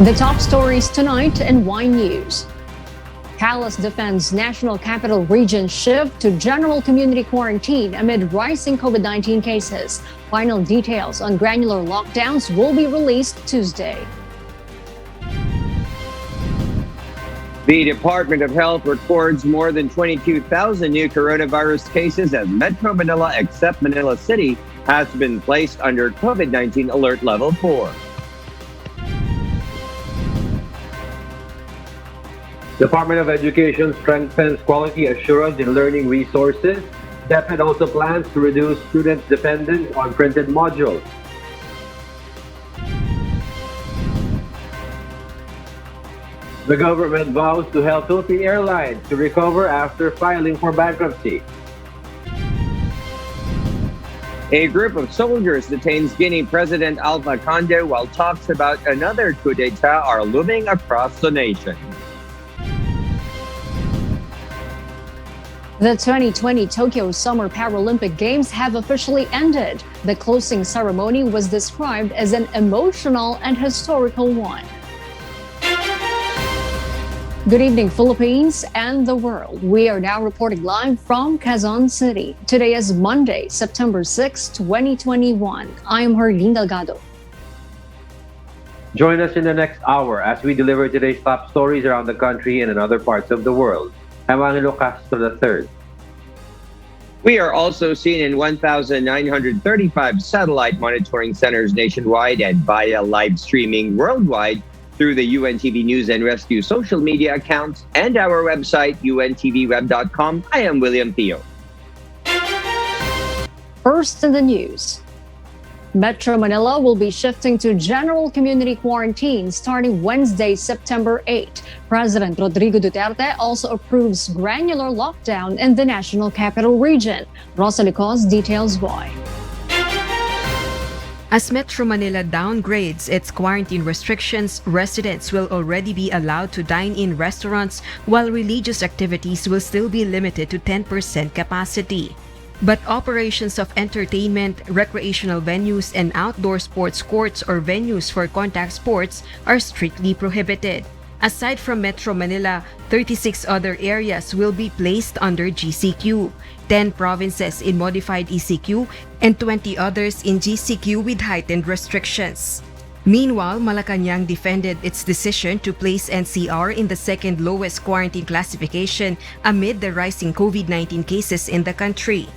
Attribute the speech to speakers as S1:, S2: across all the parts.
S1: The top stories tonight in Wine News. Palace defends National Capital Region shift to general community quarantine amid rising COVID-19 cases. Final details on granular lockdowns will be released Tuesday.
S2: The Department of Health records more than 22,000 new coronavirus cases as Metro Manila, except Manila City, has been placed under COVID-19 Alert Level 4.
S3: Department of Education strengthens quality assurance in learning resources. DepEd also plans to reduce students' dependence on printed modules. The government vows to help Philippine Airlines to recover after filing for bankruptcy.
S2: A group of soldiers detains Guinea President Alpha Conde while talks about another coup d'etat are looming across the nation.
S1: The 2020 Tokyo Summer Paralympic Games have officially ended. The closing ceremony was described as an emotional and historical one. Good evening, Philippines and the world. We are now reporting live from Quezon City. Today is Monday, September 6, 2021. I am Herlene Delgado.
S3: Join us in the next hour as we deliver today's top stories around the country and in other parts of the world. I'm Angelo Castro III.
S2: We are also seen in 1,935 satellite monitoring centers nationwide and via live streaming worldwide through the UNTV News and Rescue social media accounts and our website, untvweb.com. I am William Theo.
S1: First in the news. Metro Manila will be shifting to general community quarantine starting Wednesday, September 8. President Rodrigo Duterte also approves granular lockdown in the National Capital Region. Rosa Licos details why.
S4: As Metro Manila downgrades its quarantine restrictions, residents will already be allowed to dine in restaurants while religious activities will still be limited to 10% capacity. But operations of entertainment, recreational venues, and outdoor sports courts or venues for contact sports are strictly prohibited. Aside from Metro Manila, 36 other areas will be placed under GCQ, 10 provinces in modified ECQ, and 20 others in GCQ with heightened restrictions. Meanwhile, Malacanang defended its decision to place NCR in the second lowest quarantine classification amid the rising COVID-19 cases in the country.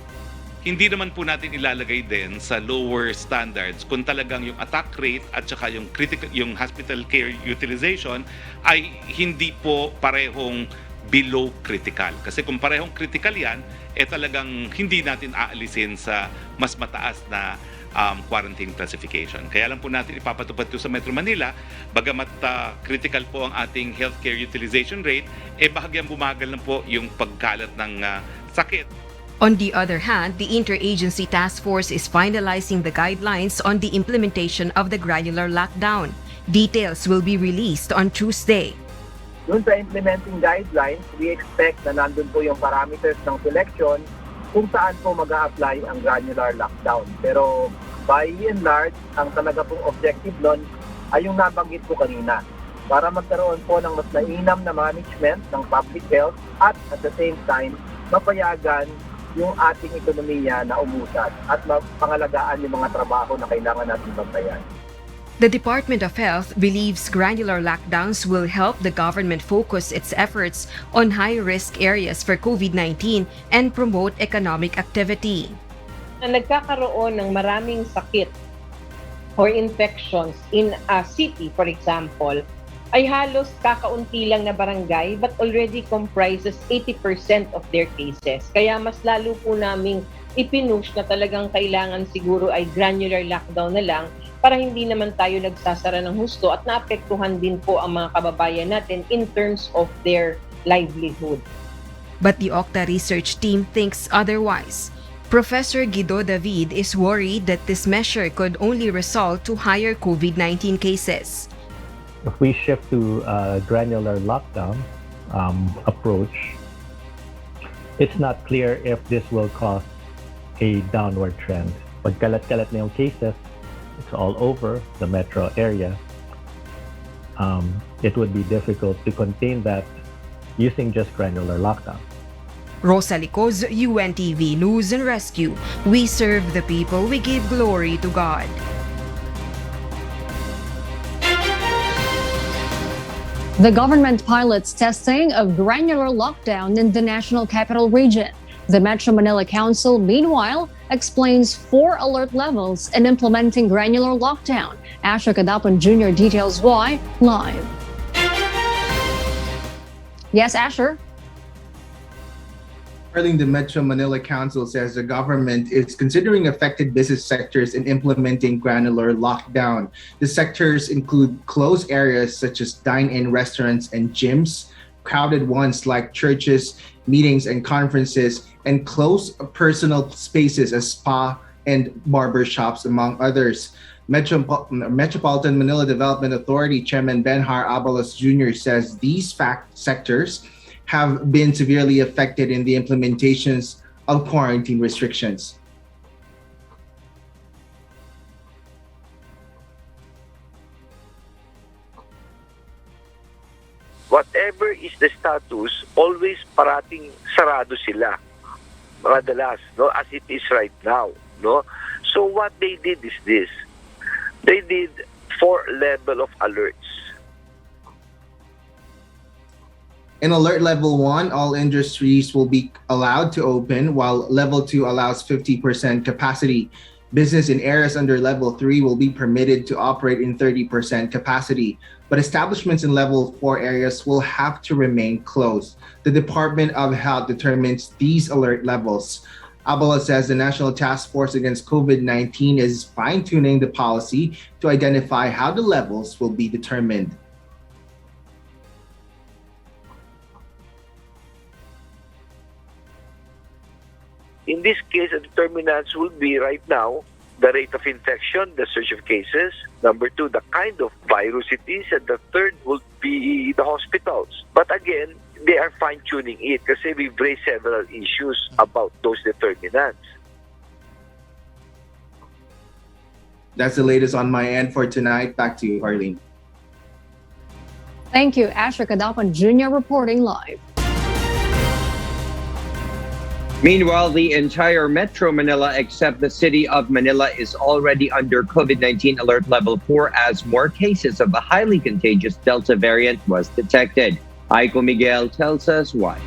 S5: Hindi naman po natin ilalagay din sa lower standards kung talagang yung attack rate at saka yung hospital care utilization ay hindi po parehong below critical. Kasi kung parehong critical yan, talagang hindi natin aalisin sa mas mataas na quarantine classification. Kaya lang po natin ipapatupad ito sa Metro Manila, bagamat critical po ang ating healthcare utilization rate, bahagyang bumagal na po yung pagkalat ng sakit.
S4: On the other hand, the Interagency Task Force is finalizing the guidelines on the implementation of the granular lockdown. Details will be released on Tuesday.
S6: Doon sa implementing guidelines, we expect na nandun po yung parameters ng selection kung saan po mag-a-apply ang granular lockdown. Pero by and large, ang talaga pong objective nun ay yung nabanggit ko kanina, para magkaroon po ng mas mainam na management ng public health at the same time, mapayagan yung ating ekonomiya na umusad at pangalagaan yung mga trabaho na kailangan natin bantayan.
S4: The Department of Health believes granular lockdowns will help the government focus its efforts on high-risk areas for COVID-19 and promote economic activity.
S7: Nagkakaroon ng maraming sakit or infections in a city, for example, ay halos kakaunti lang na barangay but already comprises 80% of their cases. Kaya mas lalo po naming ipinush na talagang kailangan siguro ay granular lockdown na lang para hindi naman tayo nagsasara ng husto at naapektuhan din po ang mga kababayan natin in terms of their livelihood.
S4: But the OCTA research team thinks otherwise. Professor Guido David is worried that this measure could only result to higher COVID-19 cases.
S8: If we shift to a granular lockdown approach, it's not clear if this will cause a downward trend. Pag kalat-kalat na yung cases, it's all over the metro area. it would be difficult to contain that using just granular lockdown.
S4: Rosa Licoz, UNTV News and Rescue. We serve the people, we give glory to God.
S1: The government pilots testing of granular lockdown in the National Capital Region. The Metro Manila Council, meanwhile, explains 4 alert levels in implementing granular lockdown. Asher Cadapan Jr. details why live. Yes, Asher?
S9: The Metro Manila Council says the government is considering affected business sectors in implementing granular lockdown. The sectors include closed areas such as dine-in restaurants and gyms, crowded ones like churches, meetings and conferences, and closed personal spaces as spa and barber shops, among others. Metropolitan Manila Development Authority Chairman Benhar Abalos Jr. says these sectors have been severely affected in the implementations of quarantine restrictions.
S10: Whatever is the status, always parating sarado sila. Madalas, no, as it is right now, no. So what they did is this: they did 4 level of alerts.
S9: In alert level 1, all industries will be allowed to open, while level 2 allows 50% capacity. Business in areas under level 3 will be permitted to operate in 30% capacity, but establishments in level 4 areas will have to remain closed. The Department of Health determines these alert levels. Abala says the National Task Force Against COVID-19 is fine-tuning the policy to identify how the levels will be determined.
S10: In this case, the determinants will be right now the rate of infection, the surge of cases. Number 2, the kind of virus it is. And the third will be the hospitals. But again, they are fine-tuning it kasi we've raised several issues about those determinants.
S9: That's the latest on my end for tonight. Back to you, Arlene.
S1: Thank you, Asher Cadapan Jr. reporting live.
S2: Meanwhile, the entire Metro Manila except the city of Manila is already under COVID-19 alert level 4 as more cases of the highly contagious Delta variant was detected. Aiko Miguel tells us why.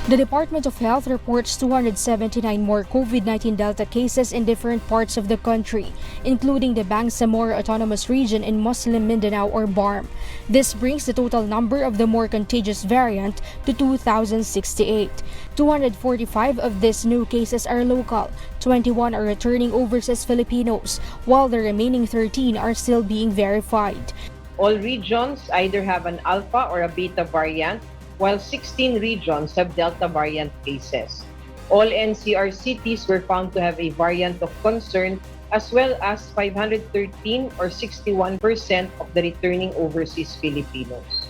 S11: The Department of Health reports 279 more COVID-19 Delta cases in different parts of the country, including the Bangsamoro Autonomous Region in Muslim Mindanao or BARM. This brings the total number of the more contagious variant to 2,068. 245 of these new cases are local, 21 are returning overseas Filipinos, while the remaining 13 are still being verified.
S7: All regions either have an alpha or a beta variant, while 16 regions have Delta variant cases. All NCR cities were found to have a variant of concern, as well as 513 or 61% of the returning overseas Filipinos.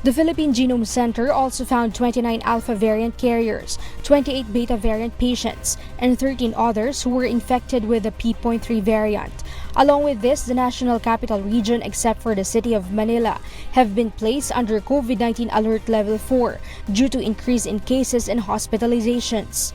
S11: The Philippine Genome Center also found 29 alpha variant carriers, 28 beta variant patients, and 13 others who were infected with the P.3 variant. Along with this, the National Capital Region, except for the city of Manila, have been placed under COVID-19 Alert Level 4 due to increase in cases and hospitalizations.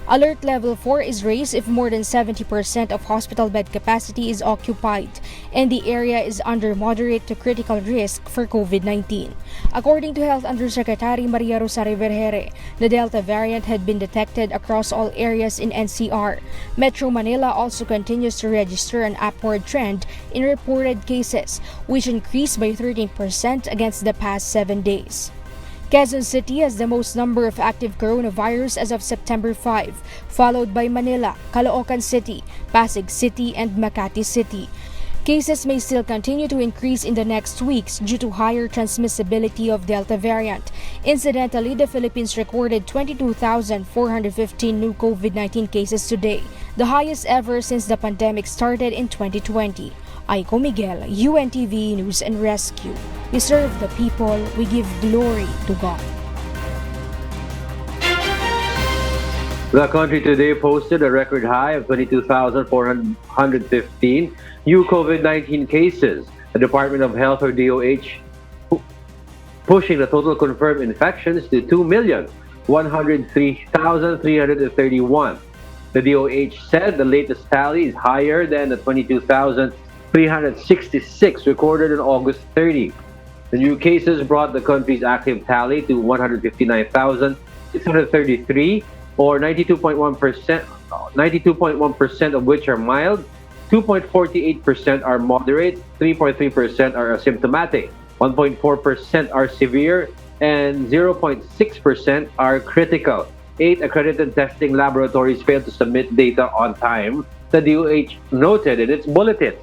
S11: Alert Level 4 is raised if more than 70% of hospital bed capacity is occupied and the area is under moderate to critical risk for COVID-19. According to Health Undersecretary Maria Rosario Vergere, the Delta variant had been detected across all areas in NCR. Metro Manila also continues to register an upward trend in reported cases, which increased by 13% against the past 7 days. Quezon City has the most number of active coronavirus as of September 5, followed by Manila, Caloocan City, Pasig City, and Makati City. Cases may still continue to increase in the next weeks due to higher transmissibility of Delta variant. Incidentally, the Philippines recorded 22,415 new COVID-19 cases today, the highest ever since the pandemic started in 2020. Aiko Miguel, UNTV News and Rescue. We serve the people, we give glory to God.
S3: The country today posted a record high of 22,415 new COVID-19 cases. The Department of Health, or DOH, pushing the total confirmed infections to 2,103,331. The DOH said the latest tally is higher than the 22,366 recorded on August 30. The new cases brought the country's active tally to 159,633, or 92.1% of which are mild, 2.48% are moderate, 3.3% are asymptomatic, 1.4% are severe, and 0.6% are critical. 8 accredited testing laboratories failed to submit data on time, the DOH noted in its bulletin.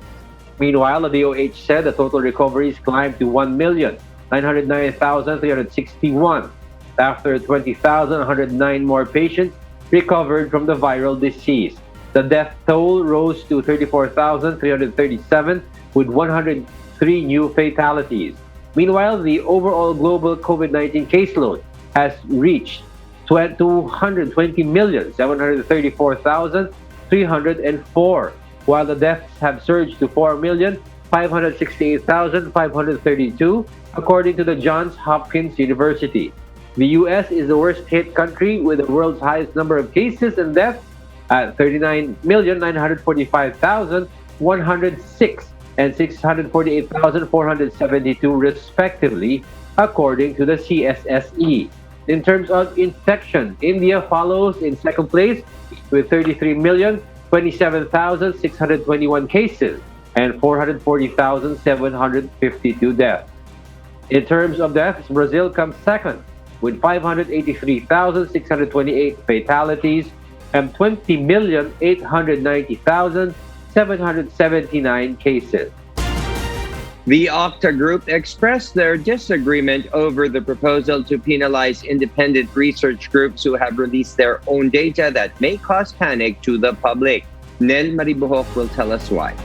S3: Meanwhile, the DOH said the total recoveries climbed to 1,909,361 after 20,109 more patients recovered from the viral disease. The death toll rose to 34,337 with 103 new fatalities. Meanwhile, the overall global COVID-19 caseload has reached 220,734,304, while the deaths have surged to 4,568,532, according to the Johns Hopkins University. The U.S. is the worst hit country with the world's highest number of cases and deaths at 39,945,106 and 648,472 respectively, according to the CSSE. In terms of infection, India follows in second place with 33,027,621 cases and 440,752 deaths. In terms of deaths, Brazil comes second with 583,628 fatalities and 20,890,779 cases.
S2: The OCTA group expressed their disagreement over the proposal to penalize independent research groups who have released their own data that may cause panic to the public. Nel Maribuhok will tell us why.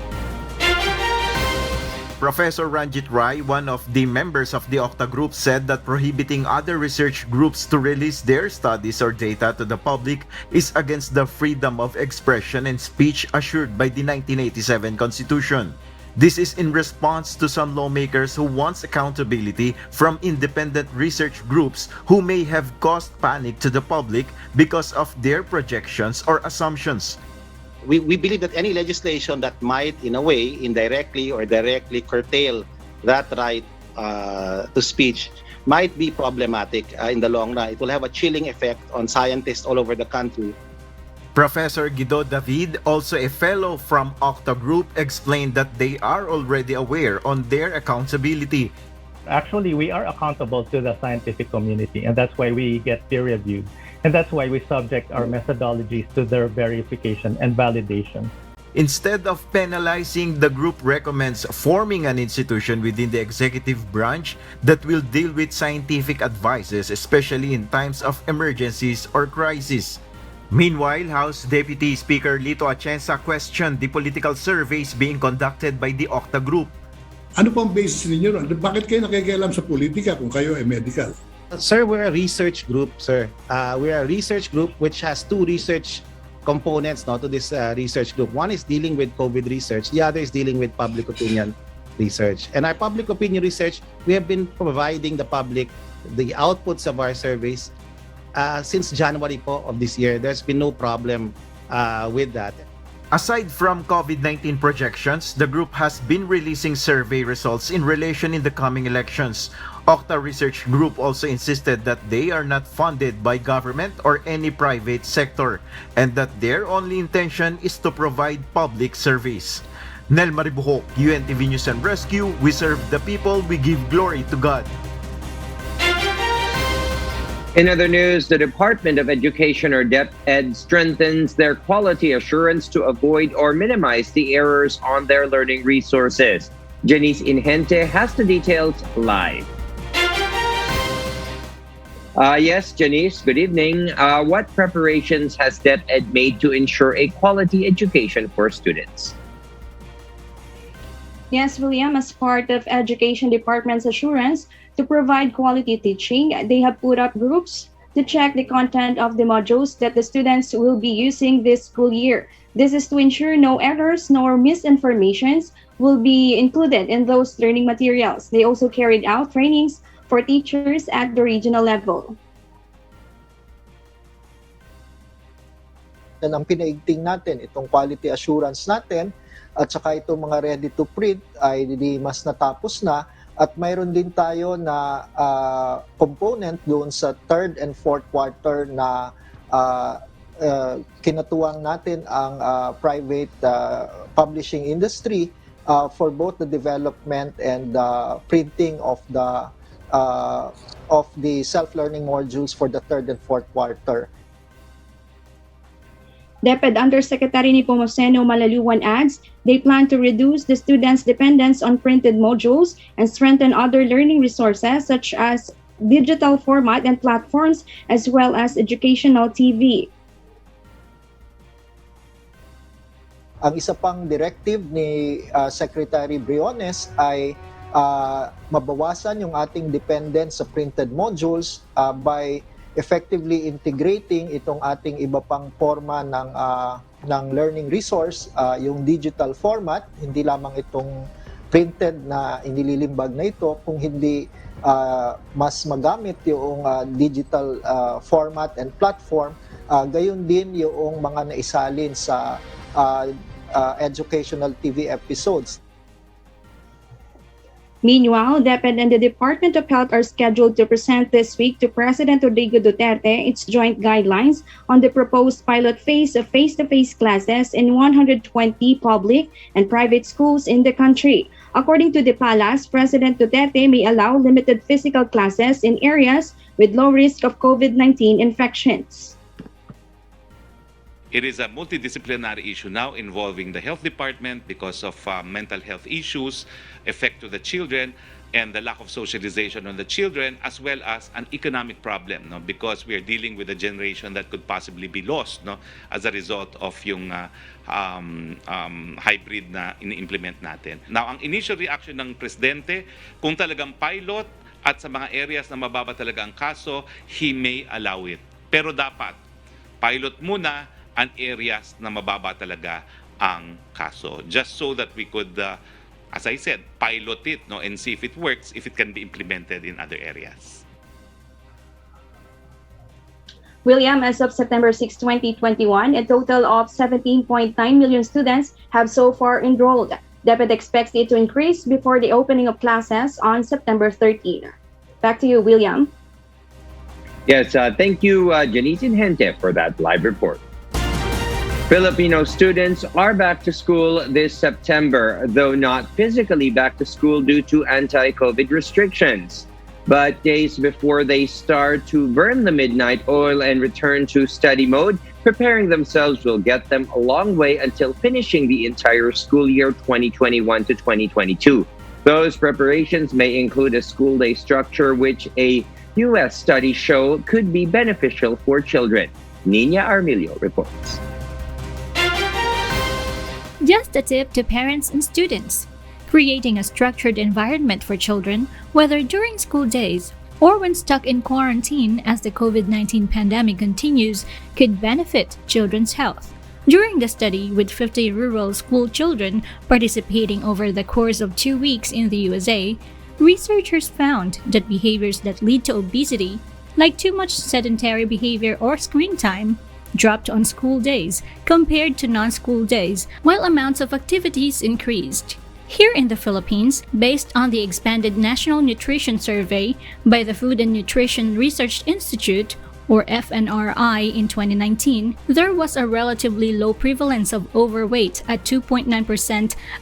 S12: Professor Ranjit Rai, one of the members of the OCTA group, said that prohibiting other research groups to release their studies or data to the public is against the freedom of expression and speech assured by the 1987 Constitution. This is in response to some lawmakers who want accountability from independent research groups who may have caused panic to the public because of their projections or assumptions.
S13: We believe that any legislation that might, in a way, indirectly or directly curtail that right to speech might be problematic in the long run. It will have a chilling effect on scientists all over the country.
S12: Professor Guido David, also a fellow from OCTA Group, explained that they are already aware on their accountability.
S8: Actually, we are accountable to the scientific community, and that's why we get peer reviewed. And that's why we subject our methodologies to their verification and validation.
S12: Instead of penalizing, the group recommends forming an institution within the executive branch that will deal with scientific advices, especially in times of emergencies or crisis. Meanwhile, House Deputy Speaker Lito Atienza questioned the political surveys being conducted by the OCTA Group.
S14: Ano pong basis ninyo? Bakit kayo nakikialam sa politika kung kayo ay medical?
S13: Sir, we're a research group, sir. We're a research group which has two research components to this research group. One is dealing with COVID research. The other is dealing with public opinion research. And our public opinion research, we have been providing the public the outputs of our surveys since January of this year. There's been no problem with that.
S12: Aside from COVID-19 projections, the group has been releasing survey results in relation in the coming elections. OCTA Research Group also insisted that they are not funded by government or any private sector and that their only intention is to provide public service. Nel Maribuhok, UNTV News and Rescue, we serve the people, we give glory to God.
S2: In other news, the Department of Education, or DepEd, strengthens their quality assurance to avoid or minimize the errors on their learning resources. Janice Inhente has the details live. Yes, Janice, good evening. What preparations has DepEd made to ensure a quality education for students?
S15: Yes, William, as part of Education Department's assurance to provide quality teaching, they have put up groups to check the content of the modules that the students will be using this school year. This is to ensure no errors nor misinformations will be included in those learning materials. They also carried out trainings for teachers at the regional level.
S16: Ang pinaigting natin, itong quality assurance natin at saka itong mga ready to print ay di mas natapos na, at mayroon din tayo na component doon sa third and fourth quarter na kinatuwang natin ang private publishing industry for both the development and printing of the self-learning modules for the third and fourth quarter.
S15: DepEd Undersecretary Nepomuceno Malaluan adds they plan to reduce the students' dependence on printed modules and strengthen other learning resources such as digital format and platforms as well as educational TV.
S16: Ang isa pang directive ni Secretary Briones ay mabawasan yung ating dependence sa printed modules by effectively integrating itong ating iba pang forma ng learning resource, yung digital format, hindi lamang itong printed na inililimbag na ito, kung hindi mas magamit yung digital format and platform, gayon din yung mga naisalin sa educational TV episodes.
S15: Meanwhile, DepEd and the Department of Health are scheduled to present this week to President Rodrigo Duterte its joint guidelines on the proposed pilot phase of face-to-face classes in 120 public and private schools in the country. According to the palace, President Duterte may allow limited physical classes in areas with low risk of COVID-19 infections.
S5: It is a multidisciplinary issue now involving the health department because of mental health issues, effect to the children, and the lack of socialization on the children, as well as an economic problem, no? Because we are dealing with a generation that could possibly be lost, no? As a result of yung hybrid na ini-implement natin. Now, ang initial reaction ng Presidente, kung talagang pilot at sa mga areas na mababa talaga ang kaso, he may allow it. Pero dapat, pilot muna ang areas na mababa talaga ang kaso. Just so that we could, as I said, pilot it, no, and see if it works, if it can be implemented in other areas.
S15: William, as of September 6, 2021, a total of 17.9 million students have so far enrolled. DepEd expects it to increase before the opening of classes on September 13. Back to you, William.
S2: Yes, thank you, Janice and Hente, for that live report. Filipino students are back to school this September, though not physically back to school due to anti-COVID restrictions. But days before they start to burn the midnight oil and return to study mode, preparing themselves will get them a long way until finishing the entire school year 2021 to 2022. Those preparations may include a school day structure, which a U.S. study show could be beneficial for children. Nina Armilio reports.
S17: Just a tip to parents and students. Creating a structured environment for children, whether during school days or when stuck in quarantine as the COVID-19 pandemic continues, could benefit children's health. During the study, with 50 rural school children participating over the course of 2 weeks in the USA, researchers found that behaviors that lead to obesity, like too much sedentary behavior or screen time, dropped on school days compared to non-school days, while amounts of activities increased. Here in the Philippines, based on the expanded National Nutrition Survey by the Food and Nutrition Research Institute, or FNRI, in 2019, there was a relatively low prevalence of overweight at 2.9%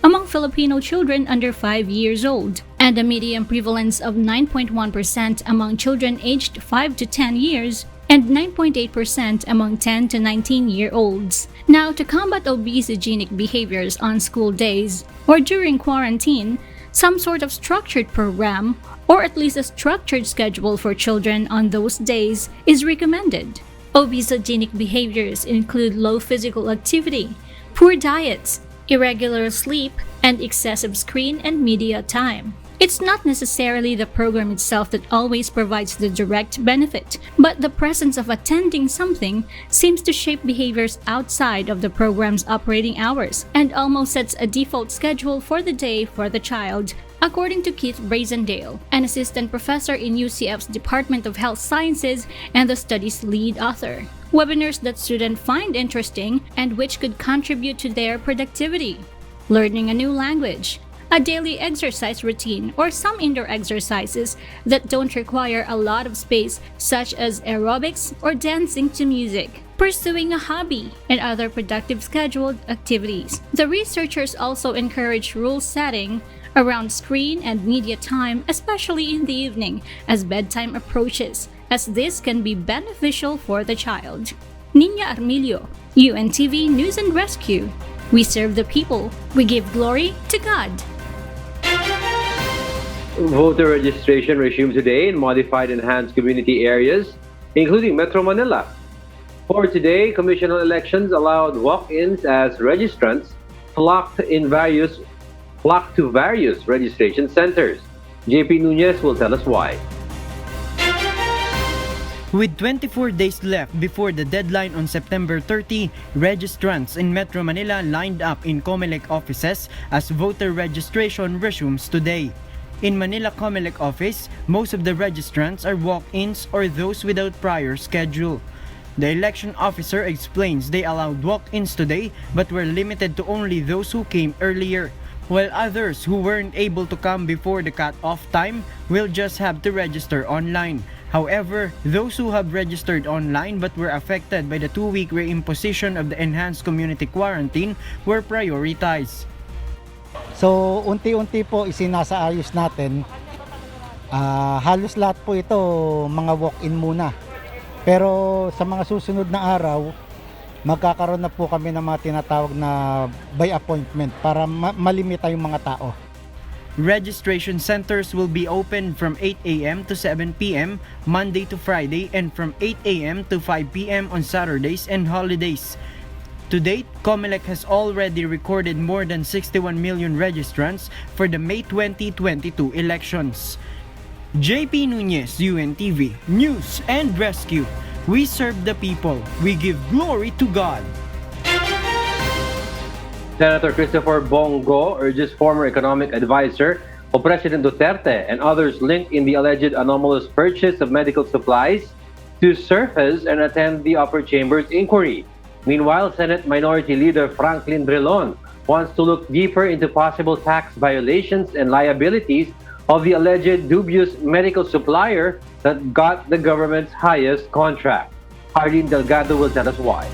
S17: among Filipino children under 5 years old, and a median prevalence of 9.1% among children aged 5 to 10 years, and 9.8% among 10 to 19-year-olds. Now, to combat obesogenic behaviors on school days or during quarantine, some sort of structured program, or at least a structured schedule for children on those days, is recommended. Obesogenic behaviors include low physical activity, poor diets, irregular sleep, and excessive screen and media time. It's not necessarily the program itself that always provides the direct benefit, but the presence of attending something seems to shape behaviors outside of the program's operating hours and almost sets a default schedule for the day for the child. According to Keith Brazendale, an assistant professor in UCF's Department of Health Sciences and the study's lead author, webinars that students find interesting and which could contribute to their productivity. Learning a new language, a daily exercise routine, or some indoor exercises that don't require a lot of space, such as aerobics or dancing to music, pursuing a hobby, and other productive scheduled activities. The researchers also encourage rule setting around screen and media time, especially in the evening as bedtime approaches, as this can be beneficial for the child. Nina Armilio, UNTV News and Rescue. We serve the people. We give glory to God.
S3: Voter registration resumed today in modified enhanced community areas, including Metro Manila. For today, commissional elections allowed walk-ins as registrants flocked to various registration centers. JP Nunez will tell us why.
S18: With 24 days left before the deadline on September 30, registrants in Metro Manila lined up in COMELEC offices as voter registration resumes today. In Manila COMELEC office, most of the registrants are walk-ins or those without prior schedule. The election officer explains they allowed walk-ins today but were limited to only those who came earlier, while others who weren't able to come before the cut-off time will just have to register online. However, those who have registered online but were affected by the 2-week reimposition of the enhanced community quarantine were prioritized.
S19: So, unti-unti po isinasaayos natin. Halos lahat po ito mga walk-in muna. Pero sa mga susunod na araw, magkakaroon na po kami ng mga tinatawag na by appointment para malimita yung mga tao.
S18: Registration centers will be open from 8 a.m. to 7 p.m. Monday to Friday and from 8 a.m. to 5 p.m. on Saturdays and holidays. To date, COMELEC has already recorded more than 61 million registrants for the May 2022 elections. JP Nunez, UNTV, News and Rescue. We serve the people. We give glory to God.
S3: Senator Christopher Bongo urges former economic advisor of President Duterte and others linked in the alleged anomalous purchase of medical supplies to surface and attend the upper chamber's inquiry. Meanwhile, Senate Minority Leader Franklin Drilon wants to look deeper into possible tax violations and liabilities of the alleged dubious medical supplier that got the government's highest contract. Arlene Delgado will tell us why.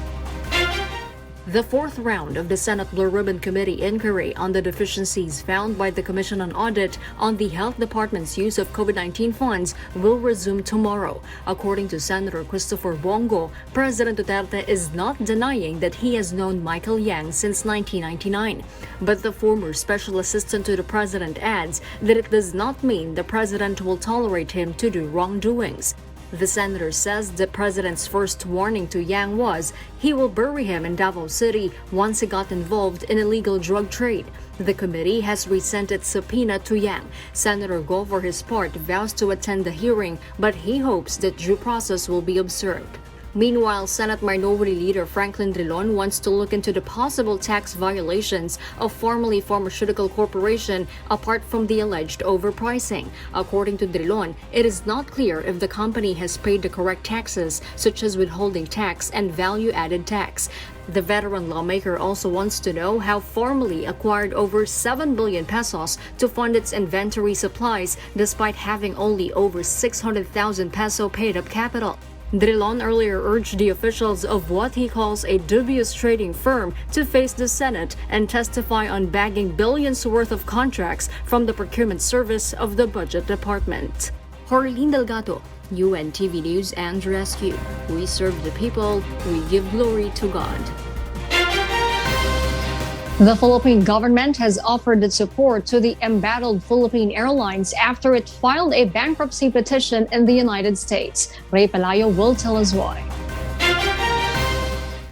S1: The fourth round of the Senate Blue Ribbon Committee inquiry on the deficiencies found by the Commission on Audit on the Health Department's use of COVID-19 funds will resume tomorrow. According to Senator Christopher Bongo, President Duterte is not denying that he has known Michael Yang since 1999. But the former special assistant to the president adds that it does not mean the president will tolerate him to do wrongdoings. The senator says the president's first warning to Yang was he will bury him in Davao City once he got involved in illegal drug trade. The committee has resent its subpoena to Yang. Senator Go, for his part, vows to attend the hearing, but he hopes that due process will be observed. Meanwhile, Senate Minority Leader Franklin Drilon wants to look into the possible tax violations of formerly Pharmaceutical Corporation apart from the alleged overpricing. According to Drilon, it is not clear if the company has paid the correct taxes, such as withholding tax and value-added tax. The veteran lawmaker also wants to know how formerly acquired over 7 billion pesos to fund its inventory supplies despite having only over 600,000 peso paid-up capital. Drilon earlier urged the officials of what he calls a dubious trading firm to face the Senate and testify on bagging billions worth of contracts from the procurement service of the Budget Department. Arlene Delgado, UNTV News and Rescue. We serve the people, we give glory to God. The Philippine government has offered its support to the embattled Philippine Airlines after it filed a bankruptcy petition in the United States. Ray Pelayo will tell us why.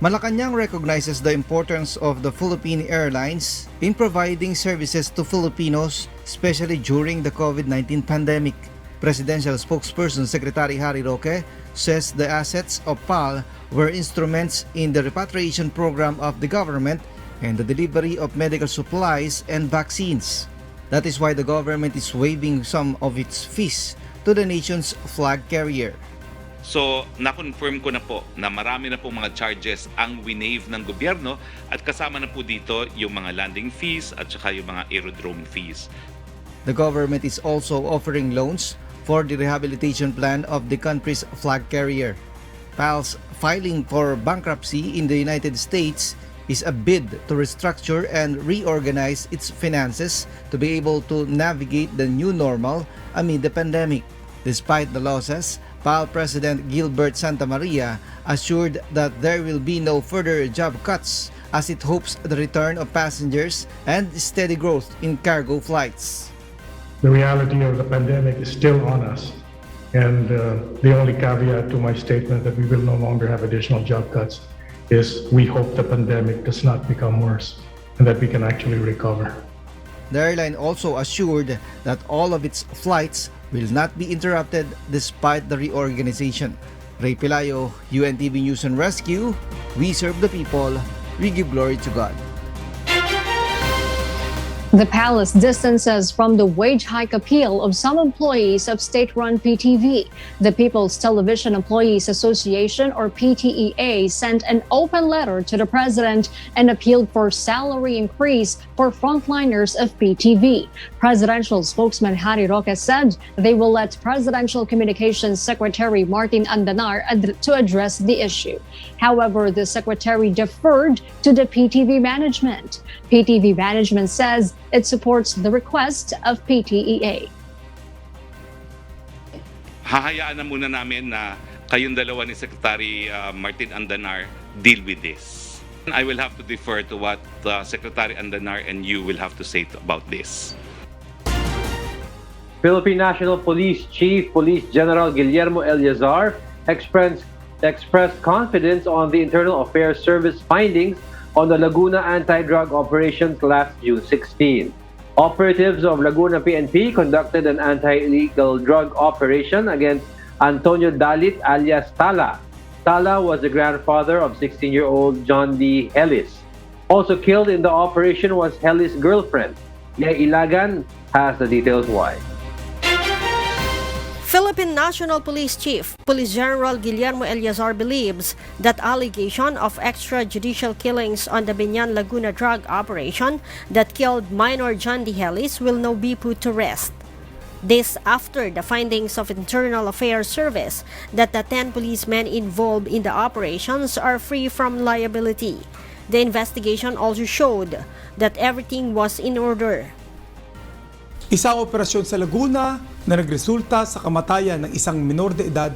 S20: Malacanang recognizes the importance of the Philippine Airlines in providing services to Filipinos, especially during the COVID-19 pandemic. Presidential spokesperson Secretary Harry Roque says the assets of PAL were instruments in the repatriation program of the government and the delivery of medical supplies and vaccines. That is why the government is waiving some of its fees to the nation's flag carrier.
S5: So, na-confirm ko na po na marami na po mga charges ang winave ng gobyerno at kasama na po dito yung mga landing fees at saka yung mga aerodrome fees.
S20: The government is also offering loans for the rehabilitation plan of the country's flag carrier. PAL's filing for bankruptcy in the United States is a bid to restructure and reorganize its finances to be able to navigate the new normal amid the pandemic. Despite the losses, PAL President Gilbert Santa Maria assured that there will be no further job cuts as it hopes the return of passengers and steady growth in cargo flights.
S21: The reality of the pandemic is still on us, and the only caveat to my statement that we will no longer have additional job cuts is we hope the pandemic does not become worse and that we can actually recover.
S20: The airline also assured that all of its flights will not be interrupted despite the reorganization. Ray Pelayo, UNTV News and Rescue. We serve the people. We give glory to God.
S1: The palace distances from the wage hike appeal of some employees of state-run PTV. The People's Television Employees Association, or PTEA, sent an open letter to the president and appealed for salary increase for frontliners of PTV. Presidential spokesman Harry Roque said they will let Presidential Communications Secretary Martin Andanar to address the issue. However, the secretary deferred to the PTV management. PTV management says it supports the request of PTEA.
S5: Hahayaan na muna namin na kayong dalawa ni Secretary Martin Andanar deal with this. I will have to defer to what Secretary Andanar and you will have to say about this.
S3: Philippine National Police Chief Police General Guillermo Eleazar expressed confidence on the Internal Affairs Service findings on the Laguna anti-drug operations last June 16. Operatives of Laguna PNP conducted an anti-illegal drug operation against Antonio Dalit alias Tala. Tala was the grandfather of 16-year-old John D. Hellis. Also killed in the operation was Hellis' girlfriend. Leah Ilagan has the details why.
S22: Philippine National Police Chief Police General Guillermo Eleazar believes that allegation of extrajudicial killings on the Binyan Laguna drug operation that killed minor John D. Hellis will now be put to rest. This after the findings of Internal Affairs Service that the 10 policemen involved in the operations are free from liability. The investigation also showed that everything was in order.
S23: Isang operasyon sa Laguna na nagresulta sa kamatayan ng isang minor de edad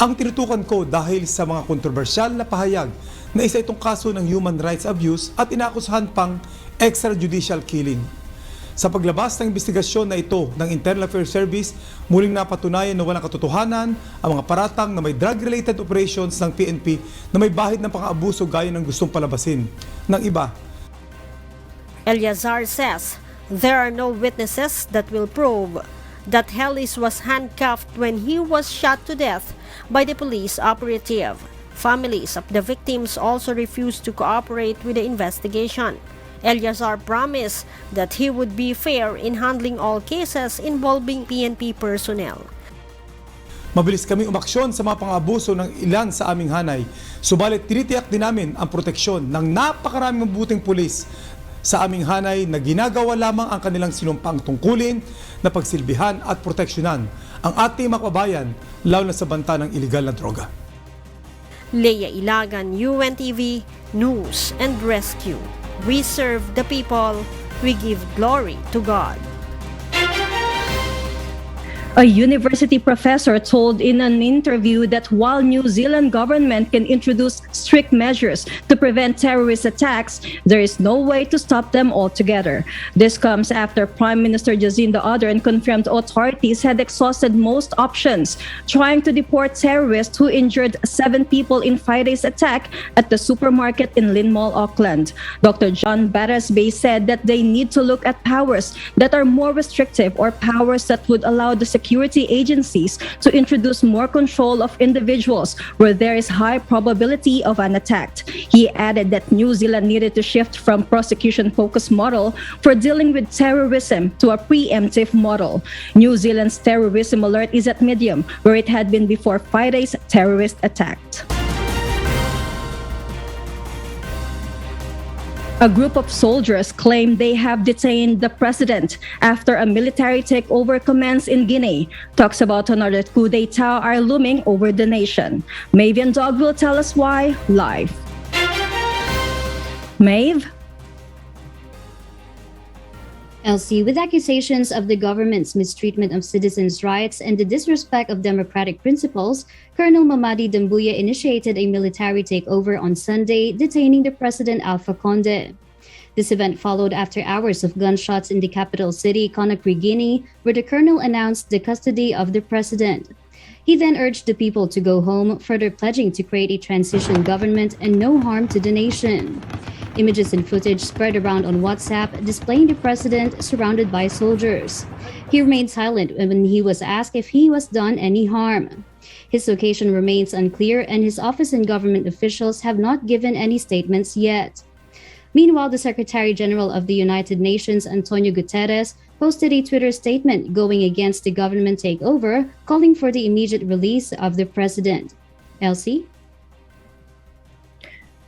S23: ang tinutukan ko dahil sa mga kontrobersyal na pahayag na isa itong kaso ng human rights abuse at inakusahan pang extrajudicial killing. Sa paglabas ng investigasyon na ito ng Internal Affairs Service, muling napatunayan na walang katotohanan ang mga paratang na may drug-related operations ng PNP na may bahid ng pang-aabuso gaya ng gustong palabasin ng iba.
S22: Eleazar says there are no witnesses that will prove that Hellis was handcuffed when he was shot to death by the police operative. Families of the victims also refused to cooperate with the investigation. Eleazar promised that he would be fair in handling all cases involving PNP personnel.
S23: Mabilis kami umaksyon sa mga pang-abuso ng ilan sa aming hanay, subalit tinitiyak din namin ang proteksyon ng napakaraming mabuting pulis sa aming hanay na ginagawa lamang ang kanilang sinumpang tungkulin na pagsilbihan at proteksyonan ang ating mga kababayan, lalo na sa banta ng iligal na droga.
S22: Leah Ilagan, UNTV News and Rescue. We serve the people. We give glory to God.
S4: A university professor told in an interview that while New Zealand government can introduce strict measures to prevent terrorist attacks, there is no way to stop them altogether. This comes after Prime Minister Jacinda Ardern confirmed authorities had exhausted most options, trying to deport terrorists who injured 7 people in Friday's attack at the supermarket in Lynn Mall, Auckland. Dr. John Battersby said that they need to look at powers that are more restrictive or powers that would allow the security agencies to introduce more control of individuals where there is high probability of an attack. He added that New Zealand needed to shift from prosecution-focused model for dealing with terrorism to a preemptive model. New Zealand's terrorism alert is at medium, where it had been before Friday's terrorist attack. A group of soldiers claim they have detained the president after a military takeover commenced in Guinea. Talks about another coup d'etat are looming over the nation. Maeve and Dog will tell us why live. Maeve?
S6: Elsie, with accusations of the government's mistreatment of citizens' rights and the disrespect of democratic principles, Colonel Mamadi Doumbouya initiated a military takeover on Sunday, detaining the president Alpha Condé. This event followed after hours of gunshots in the capital city, Conakry, Guinea, where the colonel announced the custody of the president. He then urged the people to go home, further pledging to create a transition government and no harm to the nation. Images and footage spread around on WhatsApp displaying the president surrounded by soldiers. He remained silent when he was asked if he was done any harm. His location remains unclear and his office and government officials have not given any statements yet. Meanwhile, the Secretary General of the United Nations, Antonio Guterres, posted a Twitter statement going against the government takeover, calling for the immediate release of the president. Elsie?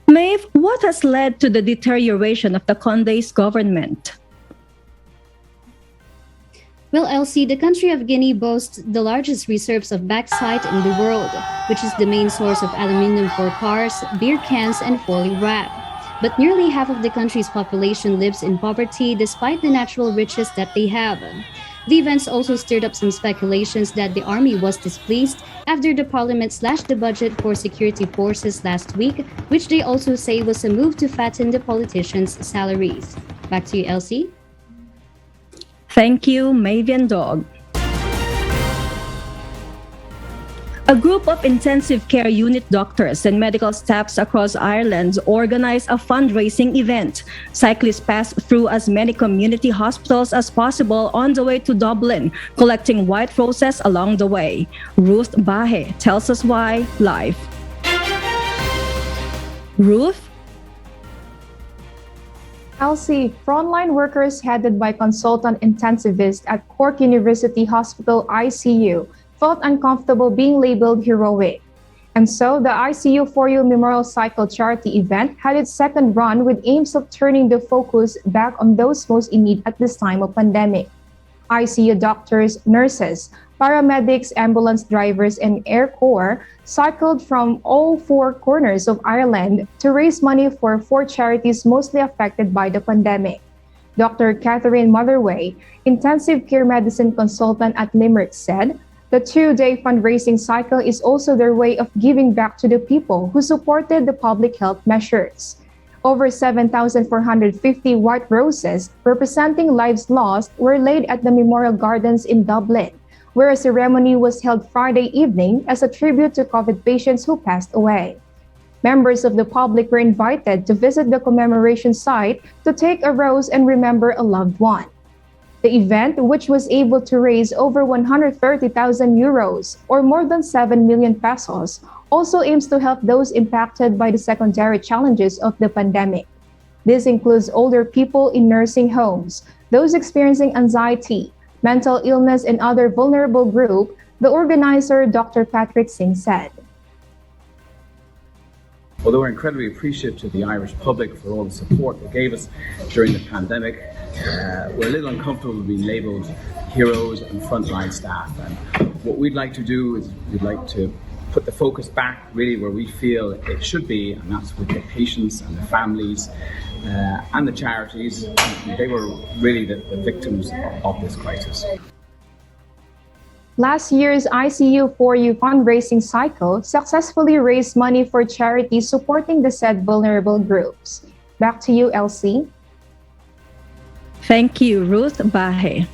S4: Maeve, what has led to the deterioration of the Condé's government?
S6: Well, Elsie, the country of Guinea boasts the largest reserves of bauxite in the world, which is the main source of aluminum for cars, beer cans, and foil wrap. But nearly half of the country's population lives in poverty despite the natural riches that they have. The events also stirred up some speculations that the army was displeased after the parliament slashed the budget for security forces last week, which they also say was a move to fatten the politicians' salaries. Back to you, Elsie.
S4: Thank you, Maeve and Dog. A group of intensive care unit doctors and medical staffs across Ireland organized a fundraising event. Cyclists passed through as many community hospitals as possible on the way to Dublin, collecting white roses along the way. Ruth Bahe tells us why live. Ruth?
S10: Elsie, frontline workers headed by consultant intensivist at Cork University Hospital ICU felt uncomfortable being labeled heroic. And so the ICU For You Memorial Cycle charity event had its second run with aims of turning the focus back on those most in need at this time of pandemic. ICU doctors, nurses, paramedics, ambulance drivers, and air corps cycled from all 4 corners of Ireland to raise money for 4 charities mostly affected by the pandemic. Dr. Catherine Motherway, intensive care medicine consultant at Limerick, said, the 2-day fundraising cycle is also their way of giving back to the people who supported the public health measures. Over 7,450 white roses representing lives lost were laid at the Memorial Gardens in Dublin, where a ceremony was held Friday evening as a tribute to COVID patients who passed away. Members of the public were invited to visit the commemoration site to take a rose and remember a loved one. The event, which was able to raise over 130,000 euros or more than 7 million pesos, also aims to help those impacted by the secondary challenges of the pandemic. This includes older people in nursing homes, those experiencing anxiety, mental illness, and other vulnerable groups, the organizer, Dr. Patrick Singh, said.
S24: Although we're incredibly appreciative to the Irish public for all the support they gave us during the pandemic, we're a little uncomfortable being labelled heroes and frontline staff. And what we'd like to do is we'd like to put the focus back really where we feel it should be, and that's with the patients and the families and the charities. They were really the victims of this crisis.
S10: Last year's ICU4U fundraising cycle successfully raised money for charities supporting the said vulnerable groups. Back to you, Elsie.
S4: Thank you, Ruth Bahe.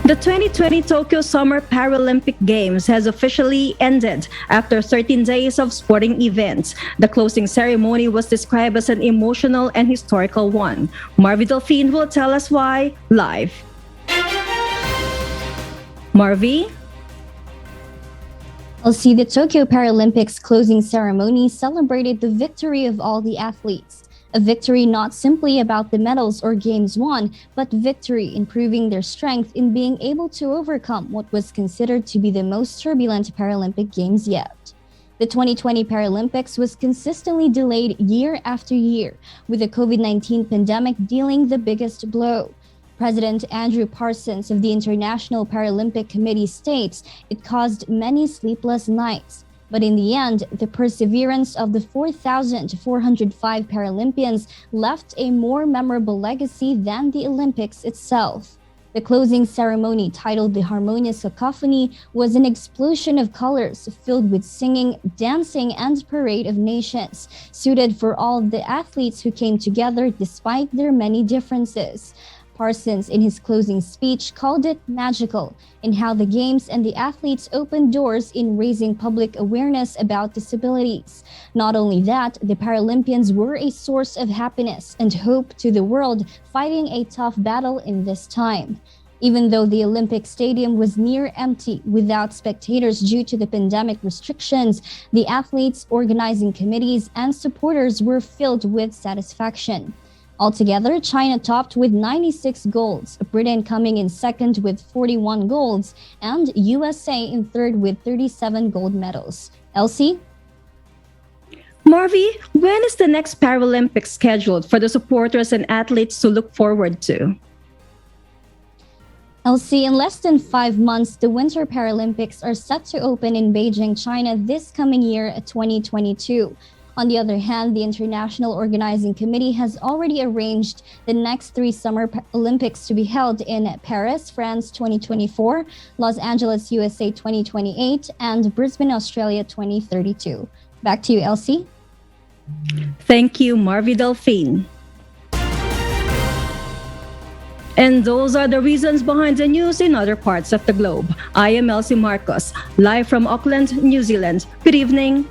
S4: The 2020 Tokyo Summer Paralympic Games has officially ended after 13 days of sporting events. The closing ceremony was described as an emotional and historical one. Marvi Delphine will tell us why live. Marvi?
S6: Elsie, the Tokyo Paralympics closing ceremony celebrated the victory of all the athletes. A victory not simply about the medals or games won, but victory in proving their strength in being able to overcome what was considered to be the most turbulent Paralympic Games yet. The 2020 Paralympics was consistently delayed year after year, with the COVID-19 pandemic dealing the biggest blow. President Andrew Parsons of the International Paralympic Committee states it caused many sleepless nights. But in the end, the perseverance of the 4,405 Paralympians left a more memorable legacy than the Olympics itself. The closing ceremony, titled The Harmonious Cacophony, was an explosion of colors filled with singing, dancing, and parade of nations, suited for all the athletes who came together despite their many differences. Parsons, in his closing speech, called it magical in how the Games and the athletes opened doors in raising public awareness about disabilities. Not only that, the Paralympians were a source of happiness and hope to the world fighting a tough battle in this time. Even though the Olympic Stadium was near empty without spectators due to the pandemic restrictions, the athletes, organizing committees, and supporters were filled with satisfaction. Altogether, China topped with 96 golds, Britain coming in second with 41 golds, and USA in third with 37 gold medals. Elsie?
S4: Marvi, when is the next Paralympics scheduled for the supporters and athletes to look forward to?
S6: Elsie, in less than 5 months, the Winter Paralympics are set to open in Beijing, China this coming year, 2022. On the other hand, the International Organizing Committee has already arranged the next 3 Summer Olympics to be held in Paris, France 2024, Los Angeles, USA 2028, and Brisbane, Australia 2032. Back to you, Elsie.
S4: Thank you, Marvi Delphine. And those are the reasons behind the news in other parts of the globe. I am Elsie Marcos, live from Auckland, New Zealand. Good evening.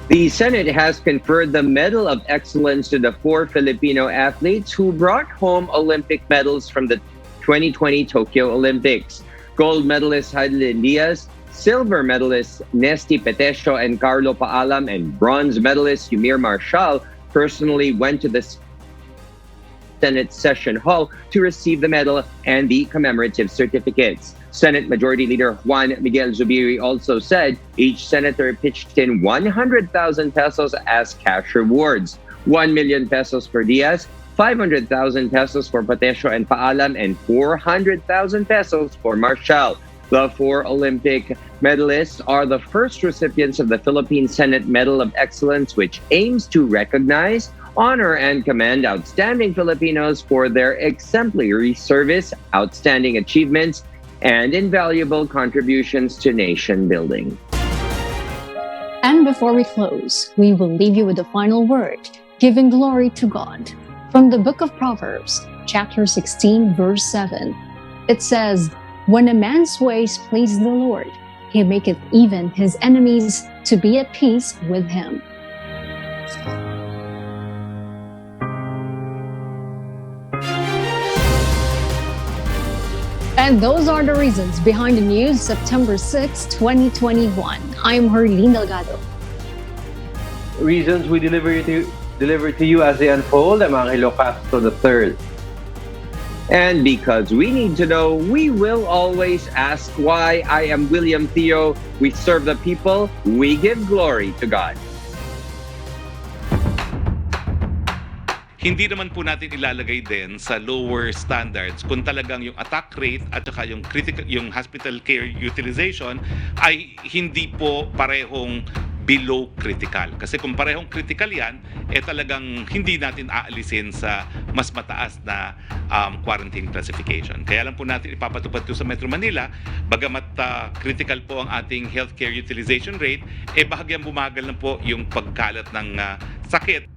S2: The Senate has conferred the Medal of Excellence to the 4 Filipino athletes who brought home Olympic medals from the 2020 Tokyo Olympics. Gold medalist Heidelin Diaz, silver medalists Nesty Petesio and Carlo Paalam, and bronze medalist Yumir Marshall personally went to the Senate Session Hall to receive the medal and the commemorative certificates. Senate Majority Leader Juan Miguel Zubiri also said each senator pitched in 100,000 pesos as cash rewards. 1 million pesos for Diaz, 500,000 pesos for Petesio and Paalam, and 400,000 pesos for Marshall. The 4 Olympic medalists are the first recipients of the Philippine Senate Medal of Excellence, which aims to recognize, honor, and commend outstanding Filipinos for their exemplary service, outstanding achievements, and invaluable contributions to nation building.
S1: And before we close, we will leave you with the final word, giving glory to God. From the book of Proverbs, chapter 16, verse 7, it says, "When a man's ways please the Lord, he maketh even his enemies to be at peace with him." And those are the reasons behind the news, September 6, 2021. I'm Herlene Delgado.
S3: Reasons we deliver to you as they unfold. I'm Angelo Castro III.
S2: And because we need to know, we will always ask why. I am William Theo. We serve the people. We give glory to God.
S5: Hindi naman po natin ilalagay din sa lower standards kung talagang yung attack rate at saka yung hospital care utilization ay hindi po parehong below critical. Kasi kung parehong critical yan, talagang hindi natin aalisin sa mas mataas na quarantine classification. Kaya lang po natin ipapatupad ito sa Metro Manila, bagamat critical po ang ating healthcare utilization rate, bahagyang bumagal na po yung pagkalat ng sakit.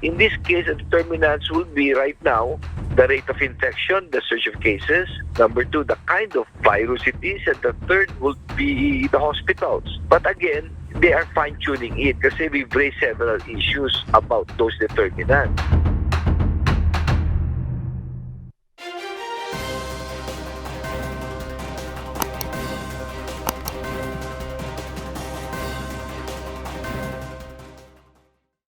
S7: In this case, the determinants will be right now the rate of infection, the surge of cases. Number 2, the kind of virus it is. And the third will be the hospitals. But again, they are fine-tuning it kasi we've raised several issues about those determinants.